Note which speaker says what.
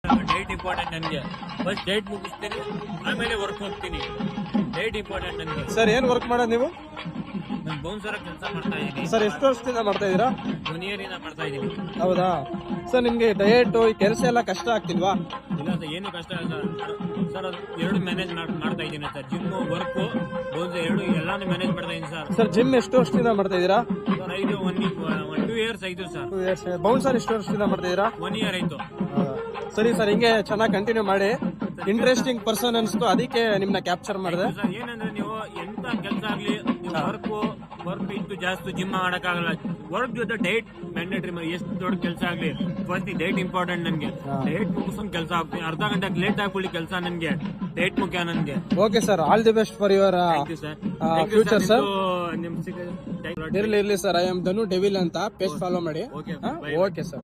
Speaker 1: ಸಾಕು. ಡೈಟ್ ಇಂಪಾರ್ಟೆಂಟ್ ನನಗೆ. ಫಸ್ಟ್ ಡೈಟ್ ಮುಗಿಸ್ತೀನಿ, ಆಮೇಲೆ ವರ್ಕ್ ಹೋಗ್ತೀನಿ. ಡೈಟ್ ಇಂಪಾರ್ಟೆಂಟ್ ನನಗೆ.
Speaker 2: ಸರ್ ಏನ್ ವರ್ಕ್ ಮಾಡೋದು ನೀವು?
Speaker 1: ನಾನು ಬೌನ್ಸರ ಕೆಲಸ ಮಾಡ್ತಾ ಇದ್ದೀನಿ
Speaker 2: ಸರ್ ಎಷ್ಟು ವರ್ಷದಿಂದ ಮಾಡ್ತಾ ಇದೀರಾ?
Speaker 1: 1 year ಇಂದ ಮಾಡ್ತಾ ಇದ್ದೀನಿ.
Speaker 2: ಹೌದಾ ಸರ್, ನಿಮ್ಗೆ ಡಯಟ್ ಈ ಕೆಲಸ ಎಲ್ಲ ಕಷ್ಟ ಆಗ್ತಿಲ್ವಾ?
Speaker 1: ಇಲ್ಲ ಸರ್, ಏನು ಕಷ್ಟ ಇಲ್ಲ ಸರ್. ಅದು ಎರಡು ಮ್ಯಾನೇಜ್ ಮಾಡ್ತಾ ಇದ್ದೀನಿ ಸರ್. ಜಿಮ್, ವರ್ಕು, ಬೌನ್ಸ್ ಎರಡು ಎಲ್ಲಾನು ಮ್ಯಾನೇಜ್ ಮಾಡ್ತಾ ಇದ್ದೀನಿ ಸರ್.
Speaker 2: ಸರ್ ಜಿಮ್ ಎಷ್ಟು ವರ್ಷದಿಂದ ಮಾಡ್ತಾ ಇದೀರಾ?
Speaker 1: ಸರ್ 2 years ಆಯ್ತು ಸರ್.
Speaker 2: 2 years. ಬೌನ್ಸರ್ ಎಷ್ಟು ವರ್ಷದಿಂದ ಮಾಡ್ತಾ ಇದೀರಾ?
Speaker 1: 1 year ಆಯ್ತು.
Speaker 2: ಸರಿ ಸರ್, ಹಿಂಗೆ ಚೆನ್ನಾಗಿ ಕಂಟಿನ್ಯೂ ಮಾಡಿ. ಇಂಟ್ರೆಸ್ಟಿಂಗ್ ಪರ್ಸನ್ ಅನ್ಸ್ತು, ಅದಕ್ಕೆ ನಿಮ್ನ ಕ್ಯಾಪ್ಚರ್ ಮಾಡಿದೆ.
Speaker 1: ಸರ್ ಏನಂದ್ರೆ ನೀವು ಎಂತ ಕೆಲಸ ಆಗ್ಲಿ, ವರ್ಕ್ ಇತ್ತು ಜಾಸ್ತಿ ಜಿಮ್ ಮಾಡಕ್ಕಾಗಲ್ಲ. ವರ್ಕ್ ಜೊತೆ ಡೈಟ್ ಮ್ಯಾಂಡೇಟರಿ. ಎಷ್ಟು ದೊಡ್ಡ ಕೆಲಸ ಆಗ್ಲಿ ಫಸ್ಟ್ ಡೈಟ್ ಇಂಪಾರ್ಟೆಂಟ್ ನನ್ಗೆ. ಡೈಟ್ ಮುಗಿಸ್ಕೊಂಡು ಕೆಲಸ ಆಗ್ತೀನಿ. ಅರ್ಧ ಗಂಟೆ ಲೇಟ್ ಆಗ್ಬಿಡಿ ಕೆಲಸ ನನ್ಗೆ. ಡೈಟ್ ಮುಖ್ಯ ನನ್ಗೆ.
Speaker 2: Okay sir, all the best for your future sir. ಇರ್ಲಿ sir, I am Dhanu devil ಅಂತ ಪೇಜ್ ಫಾಲೋ ಮಾಡಿ. Okay sir.